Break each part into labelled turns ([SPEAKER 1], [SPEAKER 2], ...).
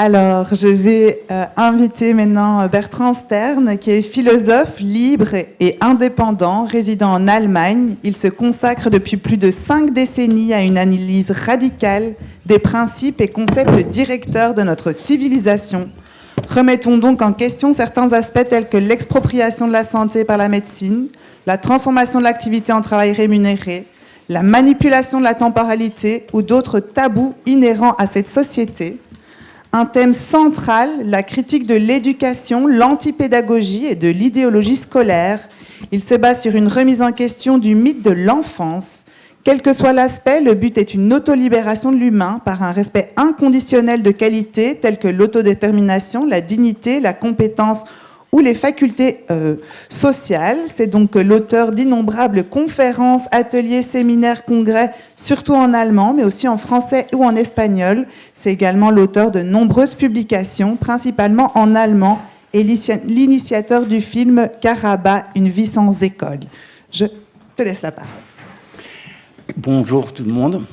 [SPEAKER 1] Alors, je vais inviter maintenant Bertrand Stern, qui est philosophe libre et indépendant, résidant en Allemagne. Il se consacre depuis plus de 5 décennies à une analyse radicale des principes et concepts directeurs de notre civilisation. Remettons donc en question certains aspects tels que l'expropriation de la santé par la médecine, la transformation de l'activité en travail rémunéré, la manipulation de la temporalité ou d'autres tabous inhérents à cette société. Un thème central, la critique de l'éducation, l'antipédagogie et de l'idéologie scolaire. Il se base sur une remise en question du mythe de l'enfance. Quel que soit l'aspect, le but est une autolibération de l'humain par un respect inconditionnel de qualités telles que l'autodétermination, la dignité, la compétence ou les facultés sociales. C'est donc l'auteur d'innombrables conférences, ateliers, séminaires, congrès, surtout en allemand, mais aussi en français ou en espagnol. C'est également l'auteur de nombreuses publications, principalement en allemand, et l'initiateur du film Karaba, une vie sans école. Je te laisse la parole.
[SPEAKER 2] Bonjour tout le monde.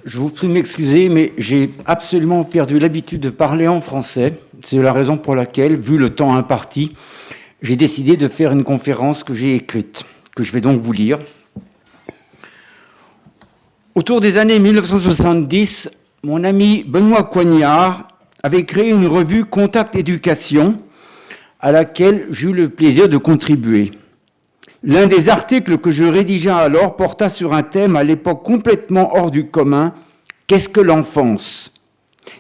[SPEAKER 2] Je vous prie de m'excuser, mais j'ai absolument perdu l'habitude de parler en français. C'est la raison pour laquelle, vu le temps imparti, j'ai décidé de faire une conférence que j'ai écrite, que je vais donc vous lire. Autour des années 1970, mon ami Benoît Coignard avait créé une revue Contact Éducation, à laquelle j'eus le plaisir de contribuer. L'un des articles que je rédigeais alors porta sur un thème à l'époque complètement hors du commun. Qu'est-ce que l'enfance ?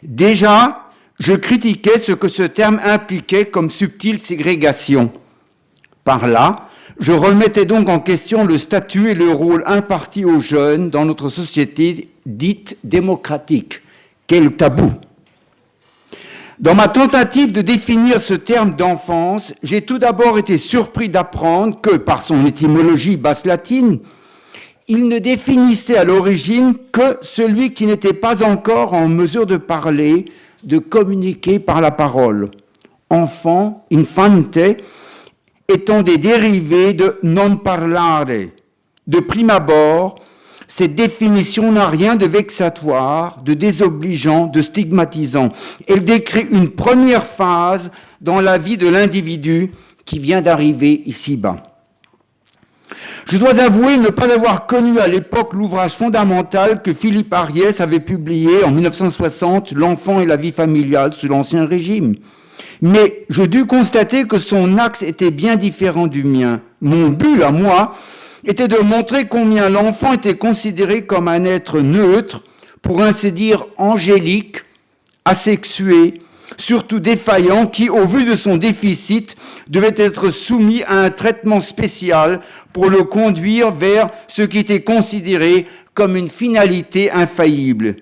[SPEAKER 2] Déjà, je critiquais ce que ce terme impliquait comme subtile ségrégation. Par là, je remettais donc en question le statut et le rôle impartis aux jeunes dans notre société dite démocratique. Quel tabou ! Dans ma tentative de définir ce terme d'enfance, j'ai tout d'abord été surpris d'apprendre que, par son étymologie basse-latine, il ne définissait à l'origine que celui qui n'était pas encore en mesure de parler, de communiquer par la parole. Enfant, infante, étant des dérivés de non parlare. De prime abord, cette définition n'a rien de vexatoire, de désobligeant, de stigmatisant. Elle décrit une première phase dans la vie de l'individu qui vient d'arriver ici-bas. Je dois avouer ne pas avoir connu à l'époque l'ouvrage fondamental que Philippe Ariès avait publié en 1960, L'enfant et la vie familiale sous l'Ancien Régime. Mais je dus constater que son axe était bien différent du mien. Mon but, à moi, était de montrer combien l'enfant était considéré comme un être neutre, pour ainsi dire angélique, asexué, surtout défaillant, qui, au vu de son déficit, devait être soumis à un traitement spécial pour le conduire vers ce qui était considéré comme une finalité infaillible.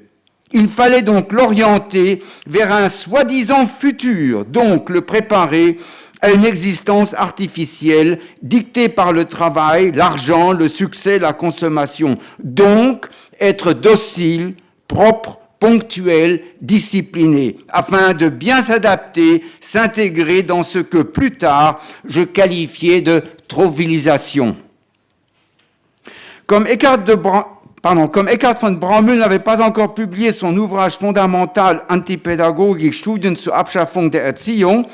[SPEAKER 2] Il fallait donc l'orienter vers un soi-disant futur, donc le préparer à une existence artificielle dictée par le travail, l'argent, le succès, la consommation. Donc, être docile, propre, ponctuel, discipliné, afin de bien s'adapter, s'intégrer dans ce que plus tard je qualifiais de trovilisation. Comme Eckhard von Braunmühl n'avait pas encore publié son ouvrage fondamental Antipädagogik, Studien zur Abschaffung der Erziehung,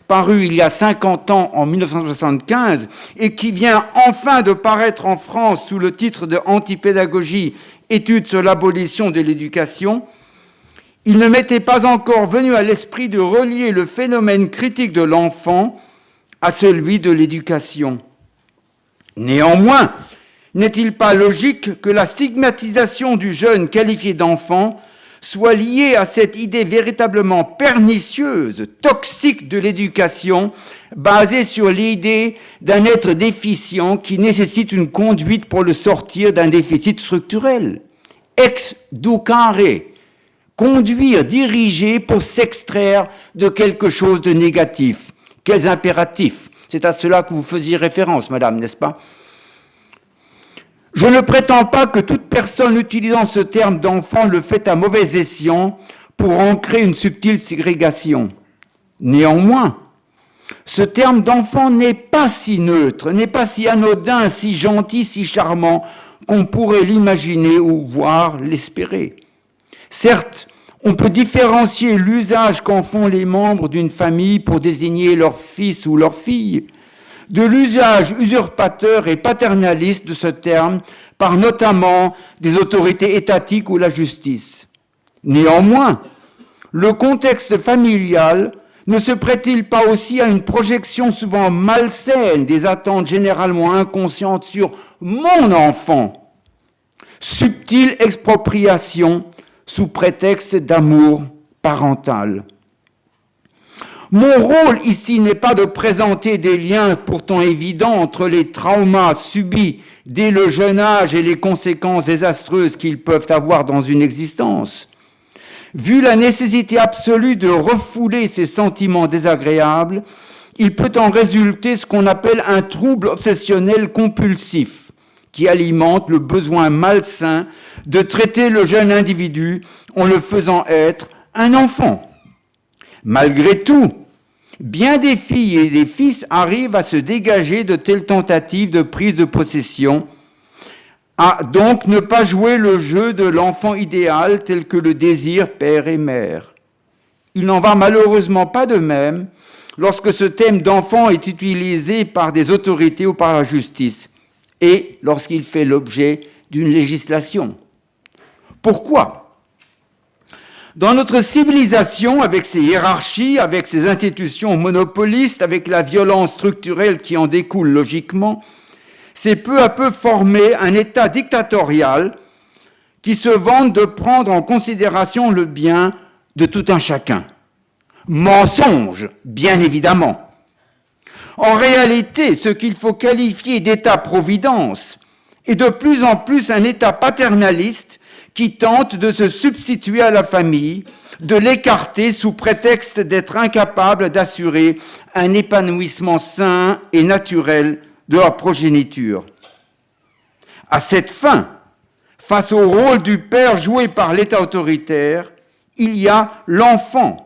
[SPEAKER 2] paru il y a 50 ans, en 1975, et qui vient enfin de paraître en France sous le titre de Antipédagogie, études sur l'abolition de l'éducation, il ne m'était pas encore venu à l'esprit de relier le phénomène critique de l'enfant à celui de l'éducation. Néanmoins, n'est-il pas logique que la stigmatisation du jeune qualifié d'enfant soit liée à cette idée véritablement pernicieuse, toxique de l'éducation, basée sur l'idée d'un être déficient qui nécessite une conduite pour le sortir d'un déficit structurel. Exducare, conduire, diriger pour s'extraire de quelque chose de négatif. Quels impératifs! C'est à cela que vous faisiez référence, madame, n'est-ce pas? Je ne prétends pas que toute personne utilisant ce terme d'enfant le fait à mauvais escient pour ancrer une subtile ségrégation. Néanmoins, ce terme d'enfant n'est pas si neutre, n'est pas si anodin, si gentil, si charmant qu'on pourrait l'imaginer ou voire l'espérer. Certes, On peut différencier l'usage qu'en font les membres d'une famille pour désigner leur fils ou leur fille de l'usage usurpateur et paternaliste de ce terme par notamment des autorités étatiques ou la justice. Néanmoins, le contexte familial ne se prête-t-il pas aussi à une projection souvent malsaine des attentes généralement inconscientes sur mon enfant? Subtile expropriation sous prétexte d'amour parental. Mon rôle ici n'est pas de présenter des liens pourtant évidents entre les traumas subis dès le jeune âge et les conséquences désastreuses qu'ils peuvent avoir dans une existence. Vu la nécessité absolue de refouler ces sentiments désagréables, il peut en résulter ce qu'on appelle un trouble obsessionnel compulsif, qui alimente le besoin malsain de traiter le jeune individu en le faisant être un enfant. Malgré tout, bien des filles et des fils arrivent à se dégager de telles tentatives de prise de possession, à donc ne pas jouer le jeu de l'enfant idéal tel que le désirent père et mère. Il n'en va malheureusement pas de même lorsque ce thème d'enfant est utilisé par des autorités ou par la justice et lorsqu'il fait l'objet d'une législation. Pourquoi ? Dans notre civilisation, avec ses hiérarchies, avec ses institutions monopolistes, avec la violence structurelle qui en découle logiquement, c'est peu à peu formé un État dictatorial qui se vante de prendre en considération le bien de tout un chacun. Mensonge, bien évidemment. En réalité, ce qu'il faut qualifier d'État-providence est de plus en plus un État paternaliste qui tente de se substituer à la famille, de l'écarter sous prétexte d'être incapable d'assurer un épanouissement sain et naturel de leur progéniture. À cette fin, face au rôle du père joué par l'État autoritaire, il y a l'enfant.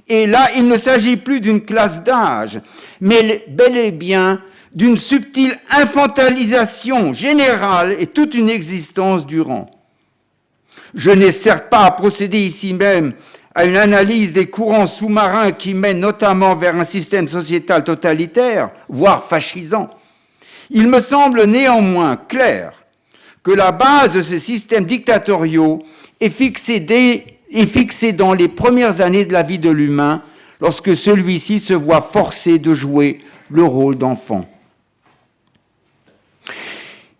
[SPEAKER 2] Et là, il ne s'agit plus d'une classe d'âge, mais bel et bien d'une subtile infantilisation générale et toute une existence durant. Je n'ai certes pas à procéder ici même à une analyse des courants sous-marins qui mènent notamment vers un système sociétal totalitaire, voire fascisant. Il me semble néanmoins clair que la base de ces systèmes dictatoriaux est fixée dans les premières années de la vie de l'humain, lorsque celui-ci se voit forcé de jouer le rôle d'enfant.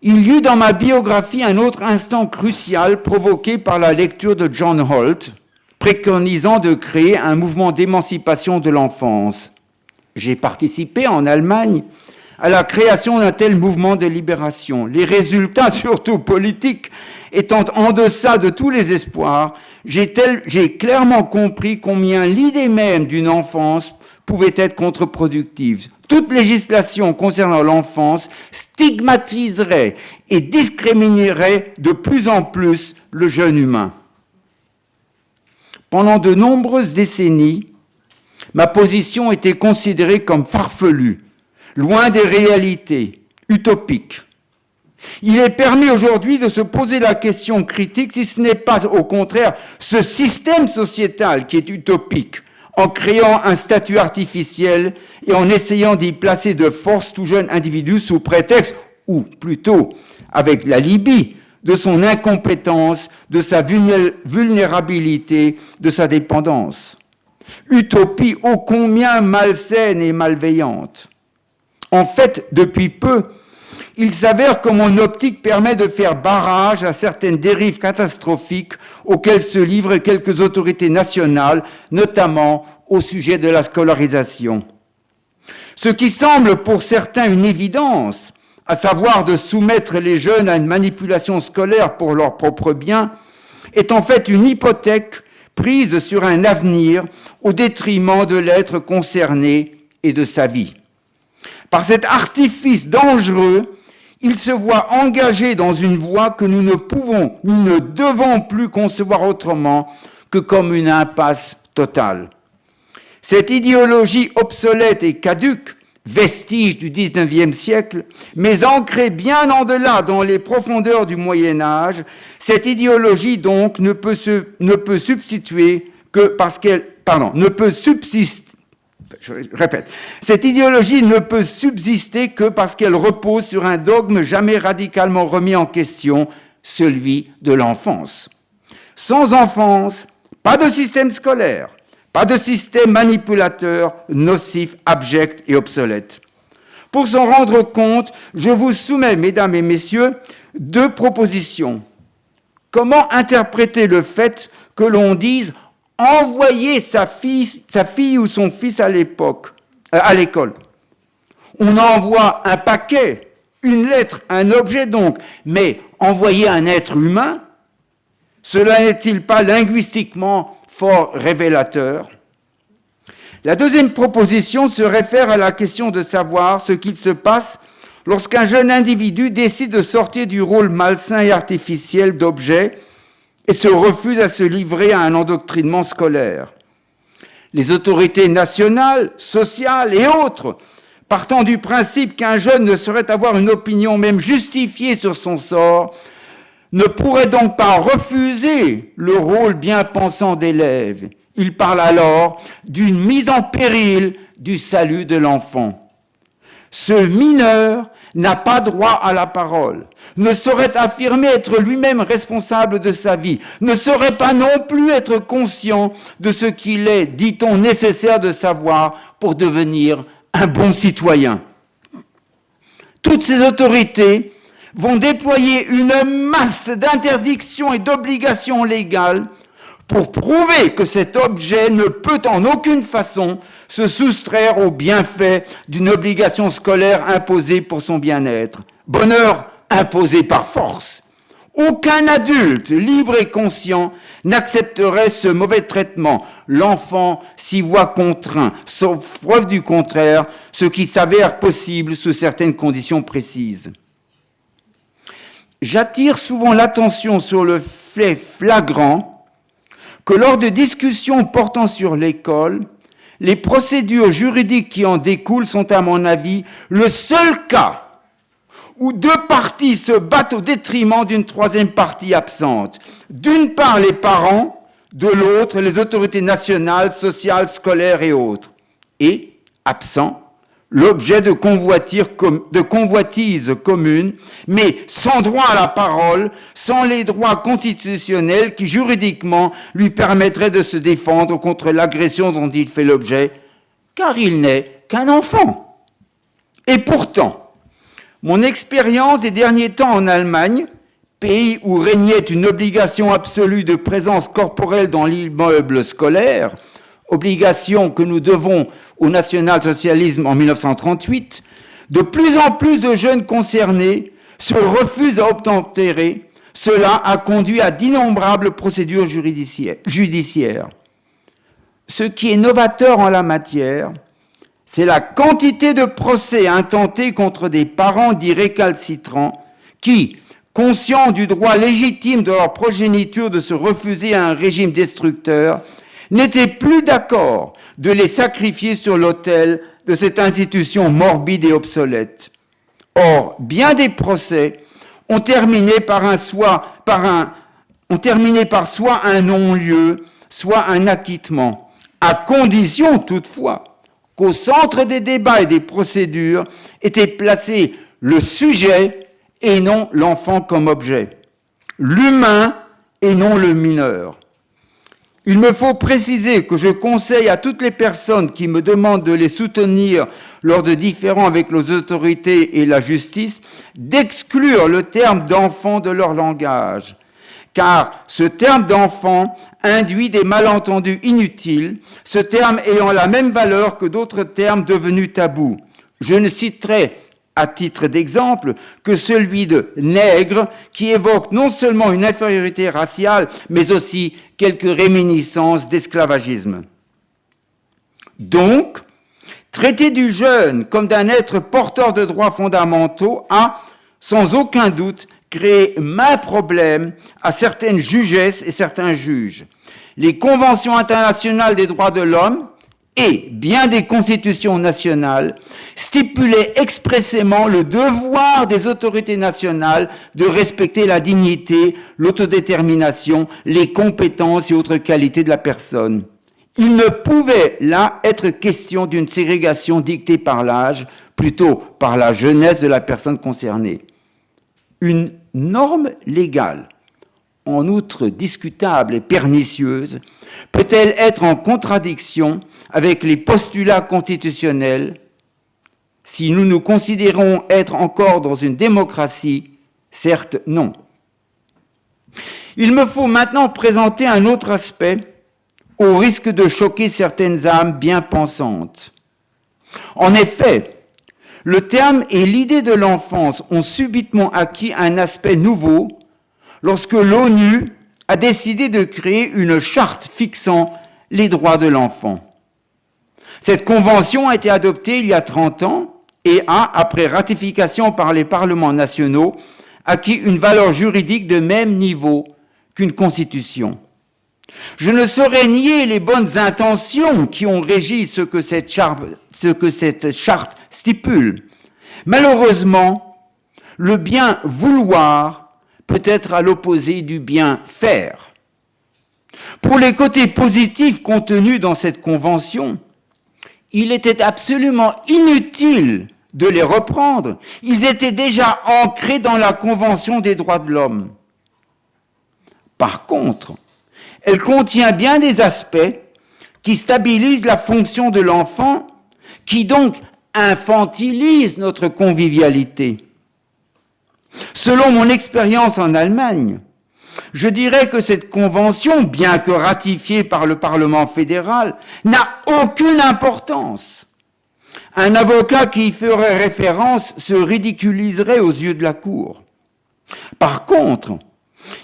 [SPEAKER 2] Il y eut dans ma biographie un autre instant crucial provoqué par la lecture de John Holt, préconisant de créer un mouvement d'émancipation de l'enfance. J'ai participé en Allemagne à la création d'un tel mouvement de libération. Les résultats, surtout politiques, étant en deçà de tous les espoirs, j'ai clairement compris combien l'idée même d'une enfance pouvait être contre-productive. Toute législation concernant l'enfance stigmatiserait et discriminerait de plus en plus le jeune humain. Pendant de nombreuses décennies, ma position était considérée comme farfelue, loin des réalités, utopique. Il est permis aujourd'hui de se poser la question critique si ce n'est pas au contraire ce système sociétal qui est utopique, en créant un statut artificiel et en essayant d'y placer de force tout jeune individu sous prétexte, ou plutôt avec l'alibi, de son incompétence, de sa vulnérabilité, de sa dépendance. Utopie ô combien malsaine et malveillante. En fait, depuis peu, il s'avère que mon optique permet de faire barrage à certaines dérives catastrophiques auxquelles se livrent quelques autorités nationales, notamment au sujet de la scolarisation. Ce qui semble pour certains une évidence, à savoir de soumettre les jeunes à une manipulation scolaire pour leur propre bien, est en fait une hypothèque prise sur un avenir au détriment de l'être concerné et de sa vie. Par cet artifice dangereux, il se voit engagé dans une voie que nous ne devons plus concevoir autrement que comme une impasse totale. Cette idéologie obsolète et caduque vestige du XIXe siècle, mais ancrée bien en-delà dans les profondeurs du Moyen-Âge, cette idéologie donc ne peut subsister que parce qu'elle repose sur un dogme jamais radicalement remis en question, celui de l'enfance. Sans enfance, pas de système scolaire, pas de système manipulateur, nocif, abject et obsolète. Pour s'en rendre compte, je vous soumets, mesdames et messieurs, 2 propositions. Comment interpréter le fait que l'on dise « envoyer sa fille ou son fils à l'école ». On envoie un paquet, une lettre, un objet donc, mais envoyer un être humain, cela n'est-il pas linguistiquement fort révélateur? La deuxième proposition se réfère à la question de savoir ce qu'il se passe lorsqu'un jeune individu décide de sortir du rôle malsain et artificiel d'objet et se refuse à se livrer à un endoctrinement scolaire. Les autorités nationales, sociales et autres, partant du principe qu'un jeune ne saurait avoir une opinion même justifiée sur son sort, ne pourrait donc pas refuser le rôle bien pensant d'élève. Il parle alors d'une mise en péril du salut de l'enfant. Ce mineur n'a pas droit à la parole, ne saurait affirmer être lui-même responsable de sa vie, ne saurait pas non plus être conscient de ce qu'il est, dit-on, nécessaire de savoir pour devenir un bon citoyen. Toutes ces autorités vont déployer une masse d'interdictions et d'obligations légales pour prouver que cet objet ne peut en aucune façon se soustraire aux bienfaits d'une obligation scolaire imposée pour son bien-être. Bonheur imposé par force. Aucun adulte libre et conscient n'accepterait ce mauvais traitement. L'enfant s'y voit contraint, sauf preuve du contraire, ce qui s'avère possible sous certaines conditions précises. J'attire souvent l'attention sur le fait flagrant que lors de discussions portant sur l'école, les procédures juridiques qui en découlent sont, à mon avis, le seul cas où 2 parties se battent au détriment d'une troisième partie absente. D'une part, les parents, de l'autre, les autorités nationales, sociales, scolaires et autres. Et, absent, l'objet de convoitises communes, mais sans droit à la parole, sans les droits constitutionnels qui, juridiquement, lui permettraient de se défendre contre l'agression dont il fait l'objet, car il n'est qu'un enfant. Et pourtant, mon expérience des derniers temps en Allemagne, pays où régnait une obligation absolue de présence corporelle dans l'immeuble scolaire, obligation que nous devons au national-socialisme en 1938, de plus en plus de jeunes concernés se refusent à obtempérer. Cela a conduit à d'innombrables procédures judiciaires. Ce qui est novateur en la matière, c'est la quantité de procès intentés contre des parents dits récalcitrants qui, conscients du droit légitime de leur progéniture de se refuser à un régime destructeur, n'étaient plus d'accord de les sacrifier sur l'autel de cette institution morbide et obsolète. Or, bien des procès ont terminé par soit un non-lieu, soit un acquittement, à condition toutefois qu'au centre des débats et des procédures était placé le sujet et non l'enfant comme objet, l'humain et non le mineur. Il me faut préciser que je conseille à toutes les personnes qui me demandent de les soutenir lors de différends avec les autorités et la justice d'exclure le terme d'enfant de leur langage, car ce terme d'enfant induit des malentendus inutiles, ce terme ayant la même valeur que d'autres termes devenus tabous. Je ne citerai à titre d'exemple que celui de nègre, qui évoque non seulement une infériorité raciale, mais aussi quelques réminiscences d'esclavagisme. Donc, traiter du jeune comme d'un être porteur de droits fondamentaux a, sans aucun doute, créé maints problèmes à certaines jugesses et certains juges. Les conventions internationales des droits de l'homme et bien des constitutions nationales stipulaient expressément le devoir des autorités nationales de respecter la dignité, l'autodétermination, les compétences et autres qualités de la personne. Il ne pouvait là être question d'une ségrégation dictée par l'âge, plutôt par la jeunesse de la personne concernée. Une norme légale, en outre discutable et pernicieuse, peut-elle être en contradiction avec les postulats constitutionnels si nous nous considérons être encore dans une démocratie? Certes, non. Il me faut maintenant présenter un autre aspect au risque de choquer certaines âmes bien pensantes. En effet, le terme et l'idée de l'enfance ont subitement acquis un aspect nouveau lorsque l'ONU a décidé de créer une charte fixant les droits de l'enfant. Cette convention a été adoptée il y a 30 ans et a, après ratification par les parlements nationaux, acquis une valeur juridique de même niveau qu'une constitution. Je ne saurais nier les bonnes intentions qui ont régi ce que cette charte stipule. Malheureusement, le bien vouloir peut être à l'opposé du bien faire. Pour les côtés positifs contenus dans cette convention, il était absolument inutile de les reprendre. Ils étaient déjà ancrés dans la Convention des droits de l'homme. Par contre, elle contient bien des aspects qui stabilisent la fonction de l'enfant, qui donc infantilisent notre convivialité. Selon mon expérience en Allemagne, je dirais que cette convention, bien que ratifiée par le Parlement fédéral, n'a aucune importance. Un avocat qui y ferait référence se ridiculiserait aux yeux de la Cour. Par contre,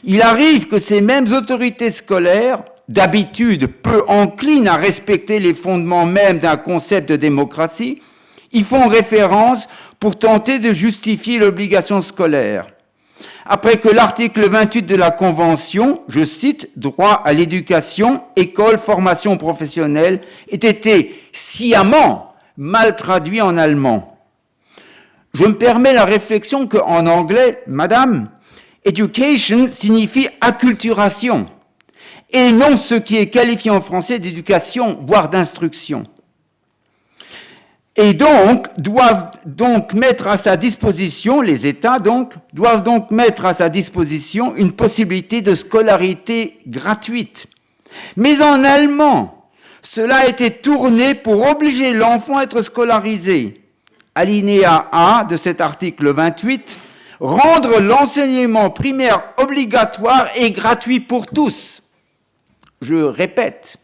[SPEAKER 2] il arrive que ces mêmes autorités scolaires, d'habitude peu enclines à respecter les fondements mêmes d'un concept de démocratie, y font référence pour tenter de justifier l'obligation scolaire. Après que l'article 28 de la Convention, je cite, « droit à l'éducation, école, formation professionnelle », ait été sciemment mal traduit en allemand. Je me permets la réflexion qu'en anglais, madame, education signifie acculturation, et non ce qui est qualifié en français d'éducation, voire d'instruction. Et donc, doivent donc mettre à sa disposition, les États doivent donc mettre à sa disposition une possibilité de scolarité gratuite. Mais en allemand, cela a été tourné pour obliger l'enfant à être scolarisé. Alinéa A de cet article 28, rendre l'enseignement primaire obligatoire et gratuit pour tous. Je répète,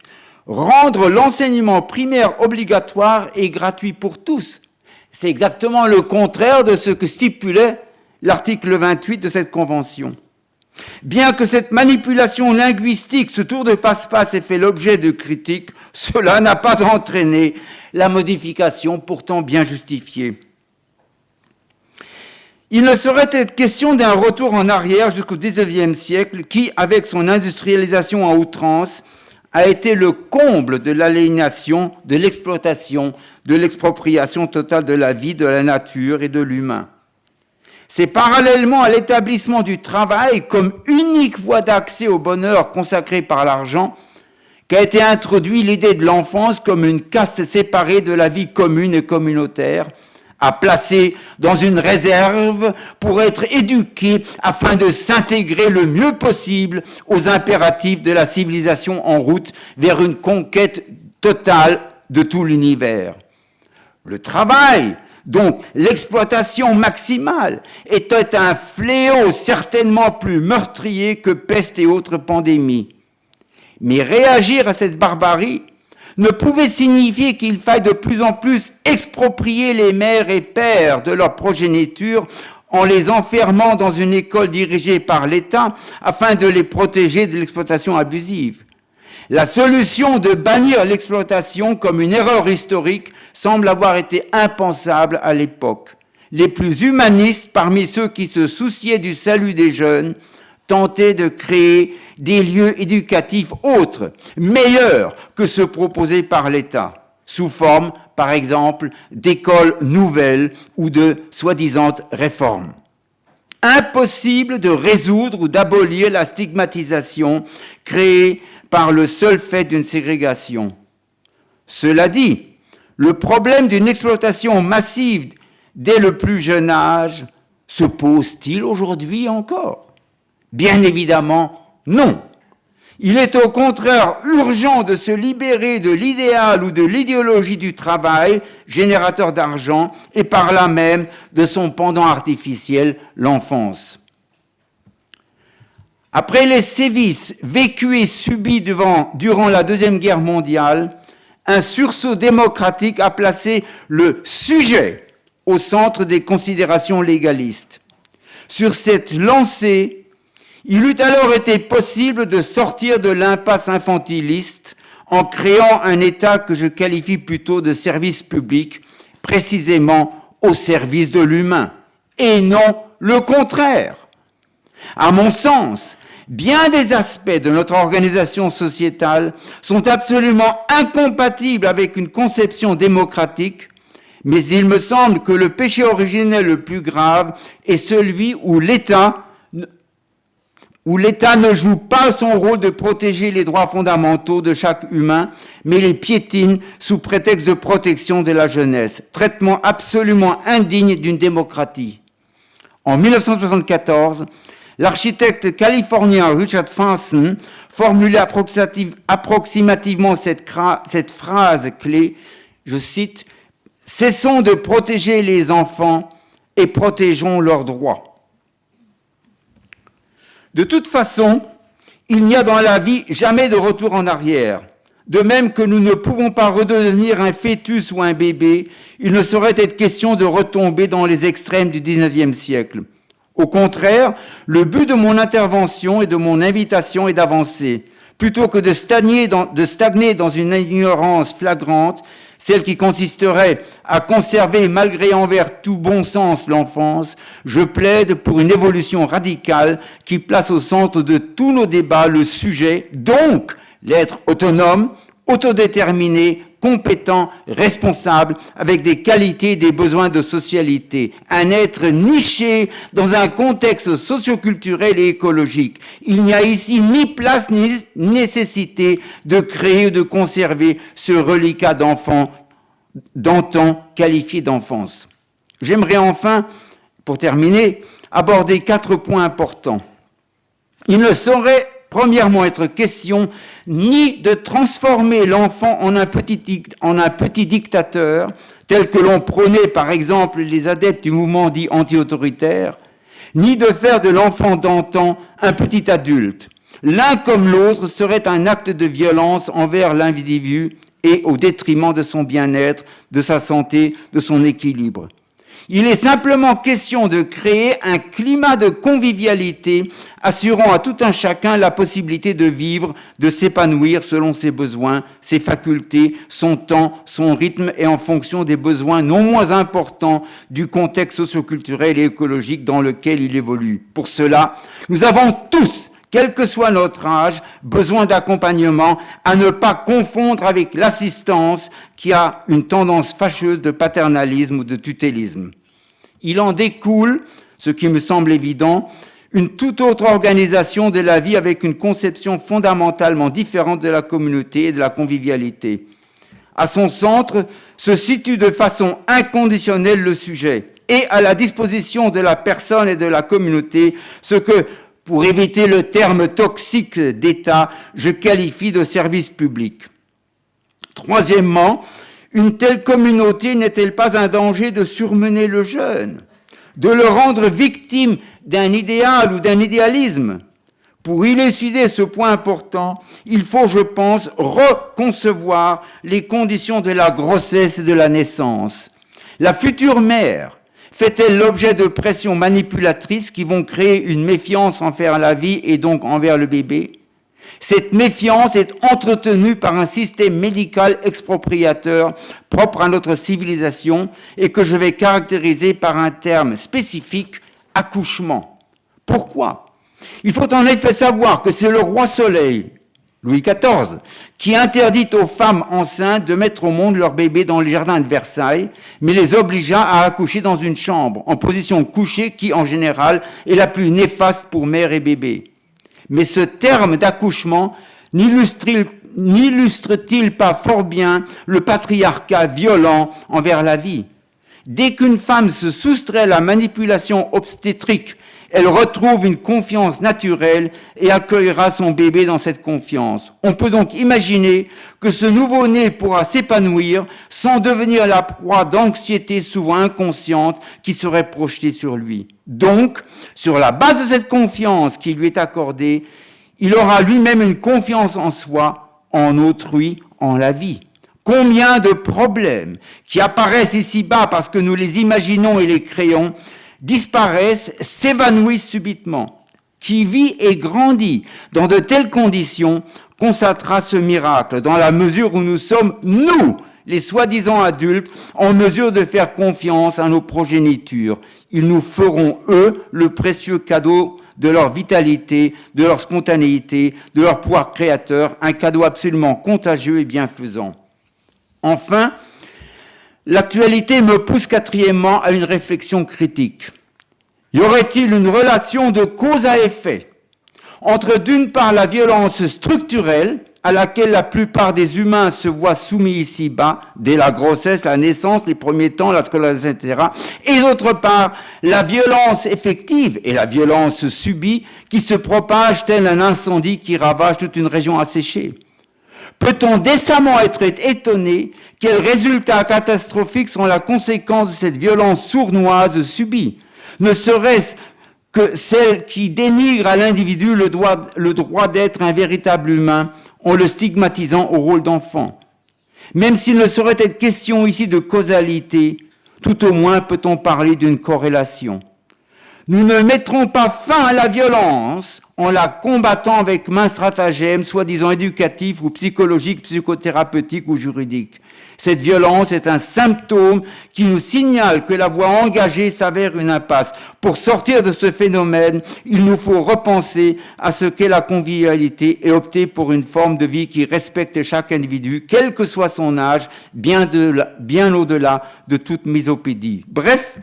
[SPEAKER 2] rendre l'enseignement primaire obligatoire et gratuit pour tous. C'est exactement le contraire de ce que stipulait l'article 28 de cette convention. Bien que cette manipulation linguistique, ce tour de passe-passe ait fait l'objet de critiques, cela n'a pas entraîné la modification pourtant bien justifiée. Il ne saurait être question d'un retour en arrière jusqu'au XIXe siècle qui, avec son industrialisation à outrance, a été le comble de l'aliénation, de l'exploitation, de l'expropriation totale de la vie, de la nature et de l'humain. C'est parallèlement à l'établissement du travail comme unique voie d'accès au bonheur consacré par l'argent qu'a été introduite l'idée de l'enfance comme une caste séparée de la vie commune et communautaire, à placer dans une réserve pour être éduqué afin de s'intégrer le mieux possible aux impératifs de la civilisation en route vers une conquête totale de tout l'univers. Le travail, donc l'exploitation maximale, était un fléau certainement plus meurtrier que peste et autres pandémies. Mais réagir à cette barbarie ne pouvait signifier qu'il faille de plus en plus exproprier les mères et pères de leur progéniture en les enfermant dans une école dirigée par l'État afin de les protéger de l'exploitation abusive. La solution de bannir l'exploitation comme une erreur historique semble avoir été impensable à l'époque. Les plus humanistes parmi ceux qui se souciaient du salut des jeunes tenter de créer des lieux éducatifs autres, meilleurs que ceux proposés par l'État. sous forme, par exemple, d'écoles nouvelles ou de soi-disant réformes. Impossible de résoudre ou d'abolir la stigmatisation créée par le seul fait d'une ségrégation. Cela dit, le problème d'une exploitation massive dès le plus jeune âge se pose-t-il aujourd'hui encore? Bien évidemment, non. Il est au contraire urgent de se libérer de l'idéal ou de l'idéologie du travail, générateur d'argent, et par là même de son pendant artificiel, l'enfance. Après les sévices vécus et subis durant la Deuxième Guerre mondiale, un sursaut démocratique a placé le sujet au centre des considérations légalistes. Sur cette lancée, il eût alors été possible de sortir de l'impasse infantiliste en créant un État que je qualifie plutôt de service public, précisément au service de l'humain, et non le contraire. À mon sens, bien des aspects de notre organisation sociétale sont absolument incompatibles avec une conception démocratique, mais il me semble que le péché originel le plus grave est celui où l'État ne joue pas son rôle de protéger les droits fondamentaux de chaque humain, mais les piétine sous prétexte de protection de la jeunesse. Traitement absolument indigne d'une démocratie. En 1974, l'architecte californien Richard Farson formulait approximativement cette phrase clé, je cite, « Cessons de protéger les enfants et protégeons leurs droits ». De toute façon, il n'y a dans la vie jamais de retour en arrière. De même que nous ne pouvons pas redevenir un fœtus ou un bébé, il ne saurait être question de retomber dans les extrêmes du XIXe siècle. Au contraire, le but de mon intervention et de mon invitation est d'avancer. Plutôt que de stagner dans une ignorance flagrante, celle qui consisterait à conserver malgré envers tout bon sens l'enfance, je plaide pour une évolution radicale qui place au centre de tous nos débats le sujet, donc l'être autonome, autodéterminé, compétent, responsable, avec des qualités et des besoins de socialité. Un être niché dans un contexte socioculturel et écologique. Il n'y a ici ni place ni nécessité de créer ou de conserver ce reliquat d'enfant, d'antan qualifié d'enfance. J'aimerais enfin, pour terminer, aborder 4 points importants. Il ne saurait premièrement être question ni de transformer l'enfant en un petit dictateur, tel que l'on prônait par exemple les adeptes du mouvement dit anti-autoritaire, ni de faire de l'enfant d'antan un petit adulte. L'un comme l'autre serait un acte de violence envers l'individu et au détriment de son bien-être, de sa santé, de son équilibre. Il est simplement question de créer un climat de convivialité assurant à tout un chacun la possibilité de vivre, de s'épanouir selon ses besoins, ses facultés, son temps, son rythme et en fonction des besoins non moins importants du contexte socioculturel et écologique dans lequel il évolue. Pour cela, nous avons tous, quel que soit notre âge, besoin d'accompagnement à ne pas confondre avec l'assistance qui a une tendance fâcheuse de paternalisme ou de tutélisme. Il en découle, ce qui me semble évident, une toute autre organisation de la vie avec une conception fondamentalement différente de la communauté et de la convivialité. À son centre se situe de façon inconditionnelle le sujet et à la disposition de la personne et de la communauté ce que, pour éviter le terme toxique d'État, je qualifie de service public. Troisièmement, une telle communauté n'est-elle pas un danger de surmener le jeune, de le rendre victime d'un idéal ou d'un idéalisme? Pour élucider ce point important, il faut, je pense, reconcevoir les conditions de la grossesse et de la naissance. La future mère fait-elle l'objet de pressions manipulatrices qui vont créer une méfiance envers la vie et donc envers le bébé? Cette méfiance est entretenue par un système médical expropriateur propre à notre civilisation et que je vais caractériser par un terme spécifique, accouchement. Pourquoi? Il faut en effet savoir que c'est le roi Soleil, Louis XIV, qui interdit aux femmes enceintes de mettre au monde leur bébé dans les jardins de Versailles, mais les obligea à accoucher dans une chambre, en position couchée qui, en général, est la plus néfaste pour mère et bébé. Mais ce terme d'accouchement n'illustre-t-il pas fort bien le patriarcat violent envers la vie ? Dès qu'une femme se soustrait à la manipulation obstétrique, elle retrouve une confiance naturelle et accueillera son bébé dans cette confiance. On peut donc imaginer que ce nouveau-né pourra s'épanouir sans devenir la proie d'anxiété souvent inconsciente qui serait projetée sur lui. Donc, sur la base de cette confiance qui lui est accordée, il aura lui-même une confiance en soi, en autrui, en la vie. Combien de problèmes qui apparaissent ici-bas parce que nous les imaginons et les créons disparaissent, s'évanouissent subitement. Qui vit et grandit dans de telles conditions constatera ce miracle, dans la mesure où nous sommes, nous, les soi-disant adultes, en mesure de faire confiance à nos progénitures. Ils nous feront, eux, le précieux cadeau de leur vitalité, de leur spontanéité, de leur pouvoir créateur, un cadeau absolument contagieux et bienfaisant. Enfin, l'actualité me pousse quatrièmement à une réflexion critique. Y aurait-il une relation de cause à effet entre, d'une part, la violence structurelle à laquelle la plupart des humains se voient soumis ici-bas, dès la grossesse, la naissance, les premiers temps, la scolarisation, etc., et d'autre part, la violence effective et la violence subie qui se propage tel un incendie qui ravage toute une région asséchée? Peut-on décemment être étonné quels résultats catastrophiques sont la conséquence de cette violence sournoise subie, ne serait-ce que celle qui dénigre à l'individu le droit d'être un véritable humain en le stigmatisant au rôle d'enfant? Même s'il ne saurait être question ici de causalité, tout au moins peut-on parler d'une corrélation. Nous ne mettrons pas fin à la violence en la combattant avec maints stratagèmes, soi-disant éducatifs ou psychologiques, psychothérapeutiques ou juridiques. Cette violence est un symptôme qui nous signale que la voie engagée s'avère une impasse. Pour sortir de ce phénomène, il nous faut repenser à ce qu'est la convivialité et opter pour une forme de vie qui respecte chaque individu, quel que soit son âge, bien au-delà de toute misopédie. Bref,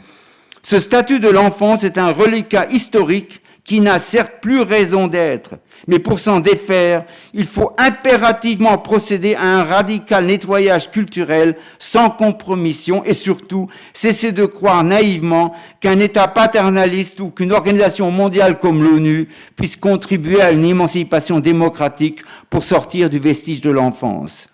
[SPEAKER 2] ce statut de l'enfance est un reliquat historique qui n'a certes plus raison d'être. Mais pour s'en défaire, il faut impérativement procéder à un radical nettoyage culturel sans compromission et surtout cesser de croire naïvement qu'un État paternaliste ou qu'une organisation mondiale comme l'ONU puisse contribuer à une émancipation démocratique pour sortir du vestige de l'enfance.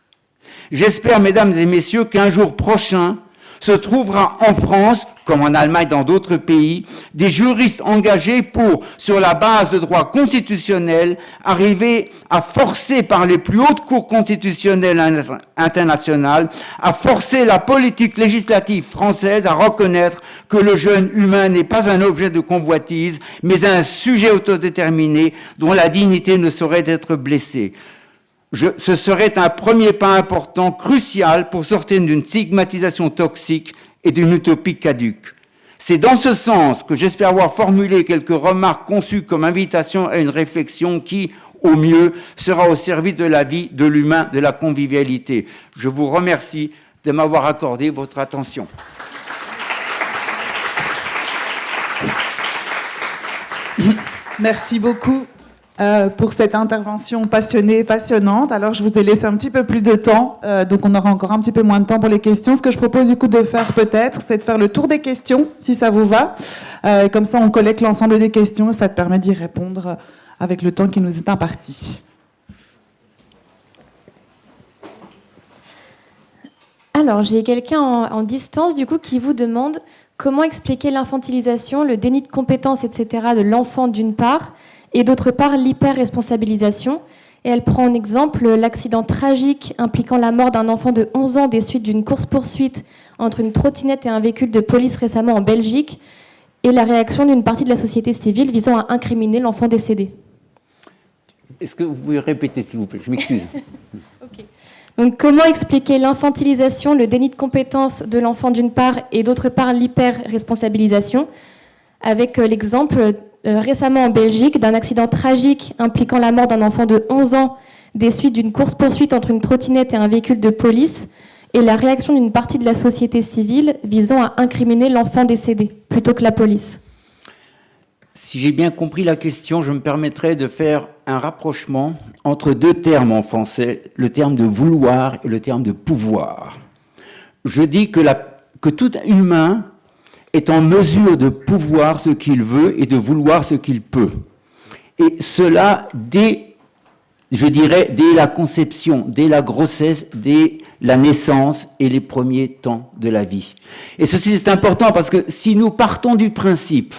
[SPEAKER 2] J'espère, mesdames et messieurs, qu'un jour prochain, se trouvera en France, comme en Allemagne dans d'autres pays, des juristes engagés pour, sur la base de droits constitutionnels, arriver à forcer par les plus hautes cours constitutionnelles internationales, à forcer la politique législative française à reconnaître que le jeune humain n'est pas un objet de convoitise, mais un sujet autodéterminé dont la dignité ne saurait être blessée. Ce serait un premier pas important, crucial, pour sortir d'une stigmatisation toxique et d'une utopie caduque. C'est dans ce sens que j'espère avoir formulé quelques remarques conçues comme invitation à une réflexion qui, au mieux, sera au service de la vie, de l'humain, de la convivialité. Je vous remercie de m'avoir accordé votre attention.
[SPEAKER 1] Merci beaucoup. Pour cette intervention passionnée, passionnante. Alors, je vous ai laissé un petit peu plus de temps, donc on aura encore un petit peu moins de temps pour les questions. Ce que je propose du coup de faire peut-être, c'est de faire le tour des questions, si ça vous va. Comme ça, on collecte l'ensemble des questions et ça te permet d'y répondre avec le temps qui nous est imparti.
[SPEAKER 3] Alors, j'ai quelqu'un en distance, du coup, qui vous demande comment expliquer l'infantilisation, le déni de compétences, etc. de l'enfant d'une part, et d'autre part l'hyper-responsabilisation. Et elle prend en exemple l'accident tragique impliquant la mort d'un enfant de 11 ans des suites d'une course-poursuite entre une trottinette et un véhicule de police récemment en Belgique, et la réaction d'une partie de la société civile visant à incriminer l'enfant décédé.
[SPEAKER 2] Est-ce que vous pouvez répéter, s'il vous plaît? Je m'excuse.
[SPEAKER 3] Okay. Donc, comment expliquer l'infantilisation, le déni de compétences de l'enfant d'une part, et d'autre part l'hyper-responsabilisation, avec l'exemple récemment en Belgique d'un accident tragique impliquant la mort d'un enfant de 11 ans des suites d'une course-poursuite entre une trottinette et un véhicule de police, et la réaction d'une partie de la société civile visant à incriminer l'enfant décédé, plutôt que la police.
[SPEAKER 2] Si j'ai bien compris la question, je me permettrai de faire un rapprochement entre deux termes en français, le terme de vouloir et le terme de pouvoir. Je dis que tout humain est en mesure de pouvoir ce qu'il veut et de vouloir ce qu'il peut. Et cela dès la conception, dès la grossesse, dès la naissance et les premiers temps de la vie. Et ceci, c'est important parce que si nous partons du principe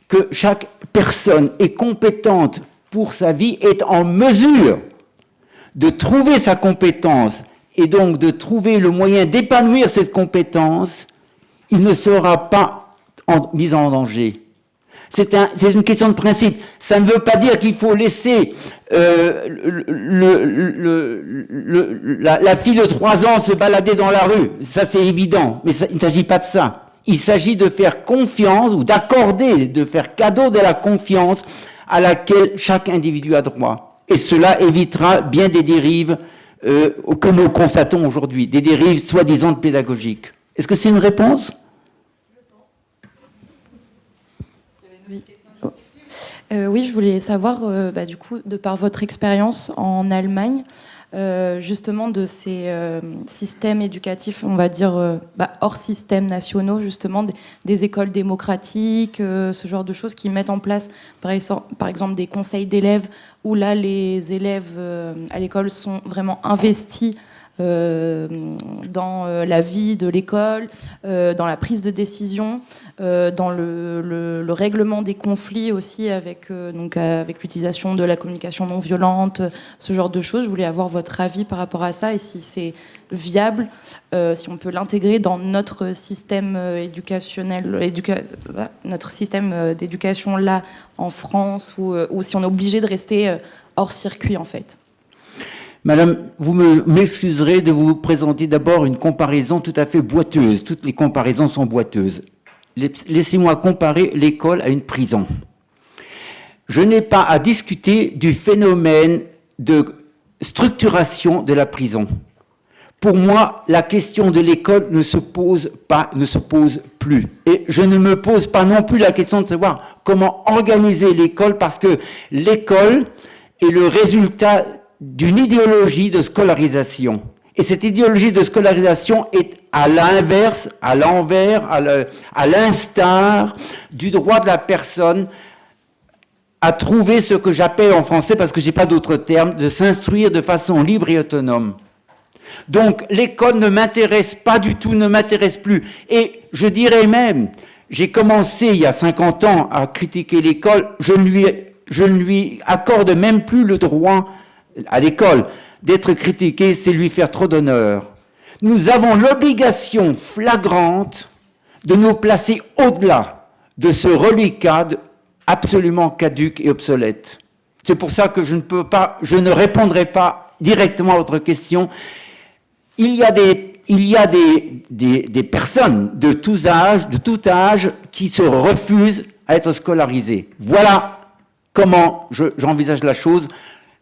[SPEAKER 2] que chaque personne est compétente pour sa vie, est en mesure de trouver sa compétence et donc de trouver le moyen d'épanouir cette compétence, il ne sera pas mis en danger. C'est une question de principe. Ça ne veut pas dire qu'il faut laisser la fille de 3 ans se balader dans la rue. Ça, c'est évident. Mais il ne s'agit pas de ça. Il s'agit de faire confiance ou d'accorder, de faire cadeau de la confiance à laquelle chaque individu a droit. Et cela évitera bien des dérives que nous constatons aujourd'hui, des dérives soi-disant pédagogiques. Est-ce que c'est une réponse ?
[SPEAKER 4] Oui, je voulais savoir, du coup, de par votre expérience en Allemagne, justement de ces systèmes éducatifs, on va dire, hors systèmes nationaux, justement, des écoles démocratiques, ce genre de choses qui mettent en place, par exemple, des conseils d'élèves, où là, les élèves à l'école sont vraiment investis dans la vie de l'école, dans la prise de décision, dans le règlement des conflits aussi avec l'utilisation de la communication non violente, ce genre de choses. Je voulais avoir votre avis par rapport à ça et si c'est viable, si on peut l'intégrer dans notre système éducationnel, notre système d'éducation là en France ou si on est obligé de rester hors circuit en fait.
[SPEAKER 2] Madame, vous m'excuserez de vous présenter d'abord une comparaison tout à fait boiteuse. Toutes les comparaisons sont boiteuses. Laissez-moi comparer l'école à une prison. Je n'ai pas à discuter du phénomène de structuration de la prison. Pour moi, la question de l'école ne se pose plus. Et je ne me pose pas non plus la question de savoir comment organiser l'école, parce que l'école est le résultat d'une idéologie de scolarisation. Et cette idéologie de scolarisation est à l'inverse, à l'envers, à l'instar du droit de la personne à trouver ce que j'appelle en français, parce que je n'ai pas d'autre terme, de s'instruire de façon libre et autonome. Donc l'école ne m'intéresse pas du tout, ne m'intéresse plus. Et je dirais même, j'ai commencé il y a 50 ans à critiquer l'école, je ne lui accorde même plus le droit à l'école d'être critiqué, c'est lui faire trop d'honneur. Nous avons l'obligation flagrante de nous placer au-delà de ce reliquat absolument caduc et obsolète. C'est pour ça que je ne répondrai pas directement à votre question. Il y a des personnes de tout âge qui se refusent à être scolarisées. Voilà comment j'envisage la chose.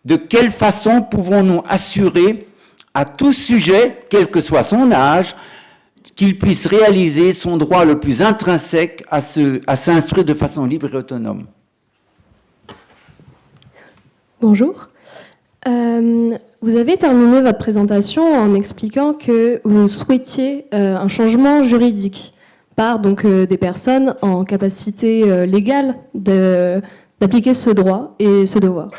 [SPEAKER 2] De quelle façon pouvons-nous assurer à tout sujet, quel que soit son âge, qu'il puisse réaliser son droit le plus intrinsèque à s'instruire de façon libre et autonome?
[SPEAKER 3] Bonjour. Vous avez terminé votre présentation en expliquant que vous souhaitiez un changement juridique par donc, des personnes en capacité légale d'appliquer ce droit et ce devoir.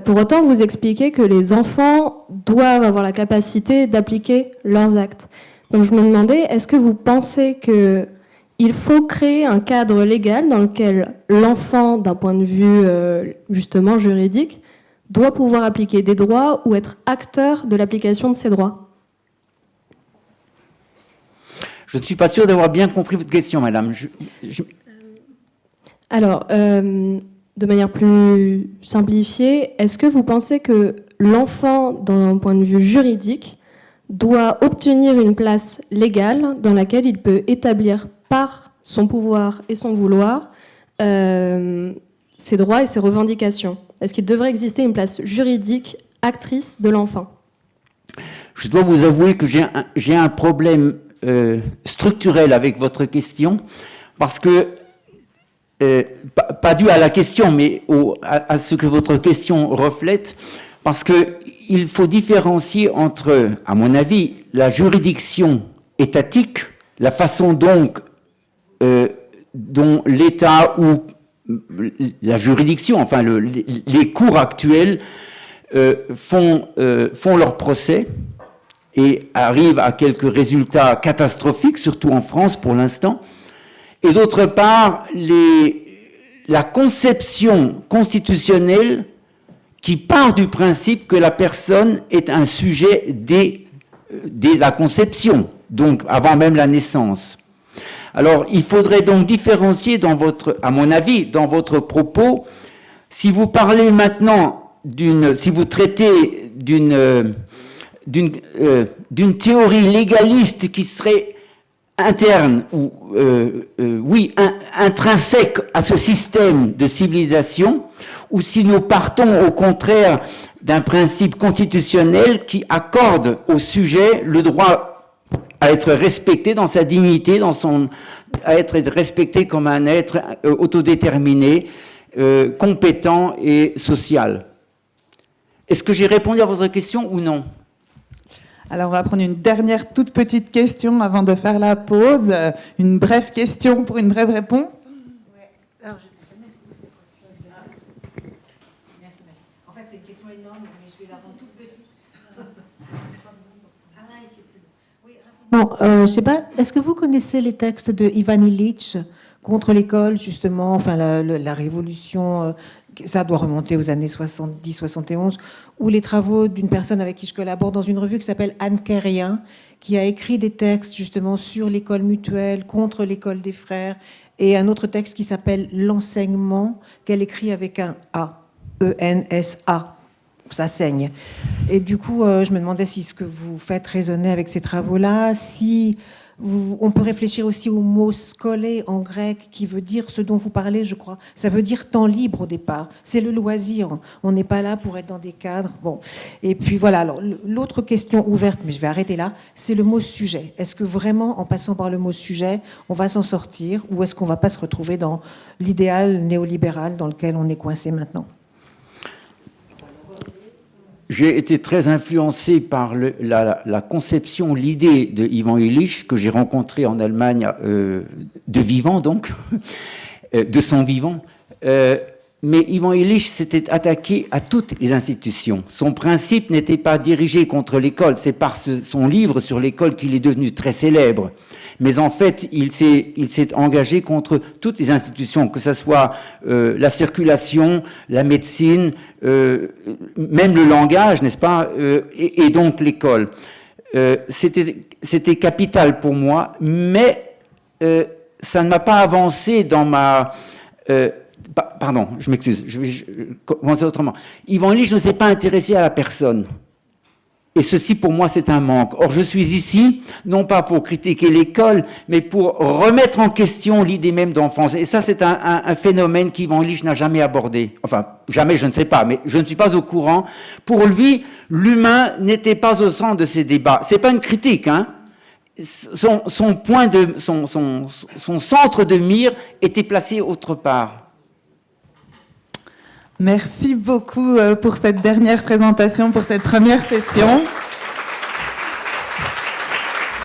[SPEAKER 3] Pour autant, vous expliquez que les enfants doivent avoir la capacité d'appliquer leurs actes. Donc je me demandais, est-ce que vous pensez qu'il faut créer un cadre légal dans lequel l'enfant, d'un point de vue justement juridique, doit pouvoir appliquer des droits ou être acteur de l'application de ces droits?
[SPEAKER 2] Je ne suis pas sûr d'avoir bien compris votre question, madame.
[SPEAKER 3] Alors, de manière plus simplifiée, est-ce que vous pensez que l'enfant, d'un point de vue juridique, doit obtenir une place légale dans laquelle il peut établir par son pouvoir et son vouloir
[SPEAKER 5] ses droits et ses revendications? Est-ce qu'il devrait exister une place juridique actrice de l'enfant?
[SPEAKER 2] Je dois vous avouer que j'ai un problème structurel avec votre question, parce que, pas dû à la question, mais à ce que votre question reflète, parce qu'il faut différencier entre, à mon avis, la juridiction étatique, la façon donc dont l'État ou la juridiction, enfin les cours actuels font leur procès et arrivent à quelques résultats catastrophiques, surtout en France pour l'instant, et d'autre part la conception constitutionnelle qui part du principe que la personne est un sujet dès la conception, donc avant même la naissance. Alors, il faudrait donc différencier à mon avis, dans votre propos, si vous parlez maintenant si vous traitez d'une théorie légaliste qui serait interne ou intrinsèque à ce système de civilisation, ou si nous partons au contraire d'un principe constitutionnel qui accorde au sujet le droit à être respecté dans sa dignité, à être respecté comme un être autodéterminé, compétent et social. Est-ce que j'ai répondu à votre question ou non?
[SPEAKER 1] Alors, on va prendre une dernière toute petite question avant de faire la pause. Une brève question pour une brève réponse.
[SPEAKER 6] Ouais. Alors, je ne sais jamais ce que c'est possible. Merci. En fait, c'est une question énorme, mais je vais la rendre toute petite. Alain, il sait plus. Oui, rapidement.
[SPEAKER 7] Bon, je sais pas, est-ce que vous connaissez les textes de Ivan Illich contre l'école, justement, enfin la révolution, ça doit remonter aux années 70-71, ou les travaux d'une personne avec qui je collabore dans une revue qui s'appelle Anne Kérien, qui a écrit des textes justement sur l'école mutuelle, contre l'école des frères, et un autre texte qui s'appelle L'enseignement, qu'elle écrit avec un A, E-N-S-A. Ça saigne. Et du coup, je me demandais si ce que vous faites résonnait avec ces travaux-là, si on peut réfléchir aussi au mot skolé en grec, qui veut dire ce dont vous parlez, je crois. Ça veut dire temps libre au départ. C'est le loisir. On n'est pas là pour être dans des cadres. Bon. Et puis voilà. Alors, l'autre question ouverte, mais je vais arrêter là, c'est le mot sujet. Est-ce que vraiment, en passant par le mot sujet, on va s'en sortir, ou est-ce qu'on ne va pas se retrouver dans l'idéal néolibéral dans lequel on est coincé maintenant ?
[SPEAKER 2] J'ai été très influencé par la conception, l'idée de Ivan Illich, que j'ai rencontré en Allemagne, de vivant donc, de son vivant. Mais Ivan Illich s'était attaqué à toutes les institutions. Son principe n'était pas dirigé contre l'école. C'est par son livre sur l'école qu'il est devenu très célèbre. Mais en fait, il s'est engagé contre toutes les institutions, que ce soit la circulation, la médecine, même le langage, n'est-ce pas, et donc l'école. C'était capital pour moi, mais ça ne m'a pas avancé dans ma... pardon, je m'excuse, je vais commencer autrement. Ivan Illich ne s'est pas intéressé à la personne. Et ceci, pour moi, c'est un manque. Or, je suis ici, non pas pour critiquer l'école, mais pour remettre en question l'idée même d'enfance. Et ça, c'est un phénomène qu'Ivan Illich n'a jamais abordé. Enfin, jamais, je ne sais pas, mais je ne suis pas au courant. Pour lui, l'humain n'était pas au centre de ces débats. C'est pas une critique, hein. Son centre de mire était placé autre part.
[SPEAKER 1] Merci beaucoup pour cette dernière présentation, pour cette première session.